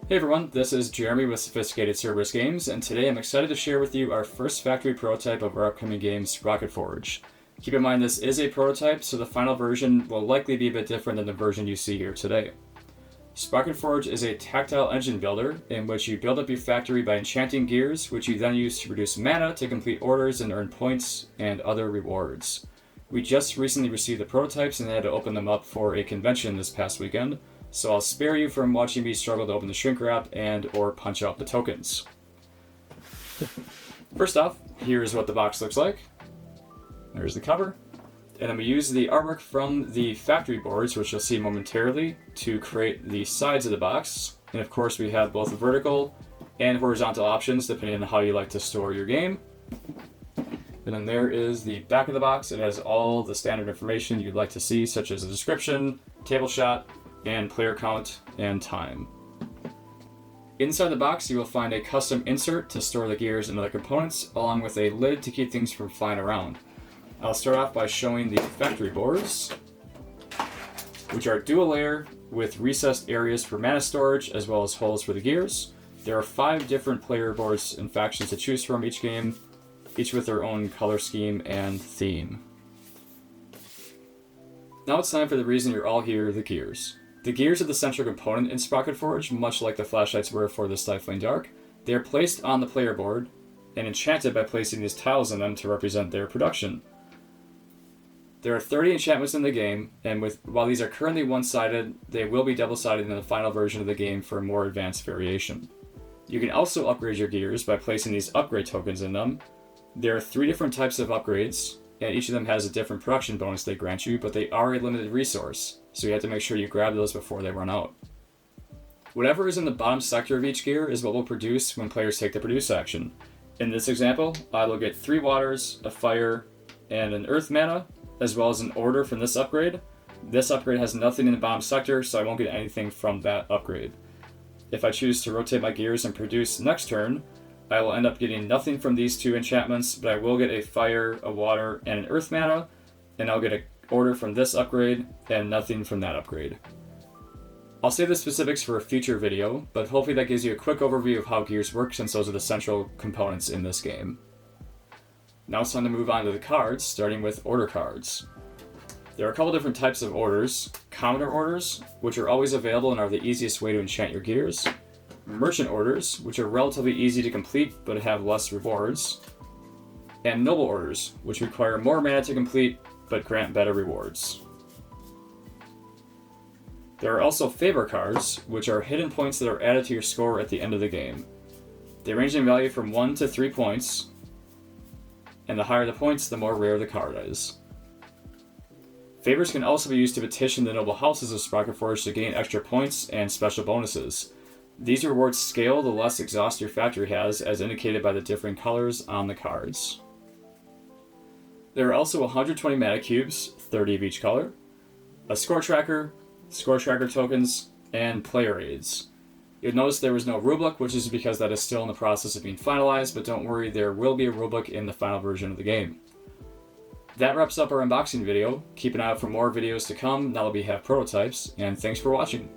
Hey everyone, this is Jeremy with Sophisticated Cerberus Games, and today I'm excited to share with you our first factory prototype of our upcoming game, Sprocketforge. Keep in mind this is a prototype, so the final version will likely be a bit different than the version you see here today. Sprocketforge is a tactile engine builder in which you build up your factory by enchanting gears, which you then use to produce mana to complete orders and earn points and other rewards. We just recently received the prototypes and had to open them up for a convention this past weekend, so I'll spare you from watching me struggle to open the shrink wrap and or punch out the tokens. First off, here's what the box looks like. There's the cover. And then we use the artwork from the factory boards, which you'll see momentarily, to create the sides of the box. And of course we have both vertical and horizontal options depending on how you like to store your game. And then there is the back of the box. It has all the standard information you'd like to see, such as a description, table shot, and player count and time. Inside the box you will find a custom insert to store the gears and other components, along with a lid to keep things from flying around. I'll start off by showing the factory boards, which are dual layer with recessed areas for mana storage as well as holes for the gears. There are 5 different player boards and factions to choose from each game, each with their own color scheme and theme. Now it's time for the reason you're all here, the gears. The gears are the central component in Sprocketforge, much like the flashlights were for the Stifling Dark. They are placed on the player board and enchanted by placing these tiles in them to represent their production. There are 30 enchantments in the game, and while these are currently one-sided, they will be double-sided in the final version of the game for more advanced variation. You can also upgrade your gears by placing these upgrade tokens in them. There are 3 different types of upgrades, and each of them has a different production bonus they grant you, but they are a limited resource, so you have to make sure you grab those before they run out. Whatever is in the bottom sector of each gear is what will produce when players take the produce action. In this example, I will get 3 waters, a fire, and an earth mana, as well as an order from this upgrade. This upgrade has nothing in the bottom sector, so I won't get anything from that upgrade. If I choose to rotate my gears and produce next turn, I will end up getting nothing from these 2 enchantments, but I will get a fire, a water, and an earth mana, and I'll get an order from this upgrade, and nothing from that upgrade. I'll save the specifics for a future video, but hopefully that gives you a quick overview of how gears work, since those are the central components in this game. Now it's time to move on to the cards, starting with order cards. There are a couple different types of orders. Commoner orders, which are always available and are the easiest way to enchant your gears. Merchant orders, which are relatively easy to complete but have less rewards. And noble orders, which require more mana to complete but grant better rewards. There are also favor cards, which are hidden points that are added to your score at the end of the game. They range in value from 1 to 3 points, and the higher the points, the more rare the card is. Favors can also be used to petition the noble houses of Sprocketforge to gain extra points and special bonuses. These rewards scale the less exhaust your factory has, as indicated by the different colors on the cards. There are also 120 mana cubes, 30 of each color, a score tracker tokens, and player aids. You'll notice there was no rulebook, which is because that is still in the process of being finalized, but don't worry, there will be a rulebook in the final version of the game. That wraps up our unboxing video. Keep an eye out for more videos to come now that we have prototypes, and thanks for watching.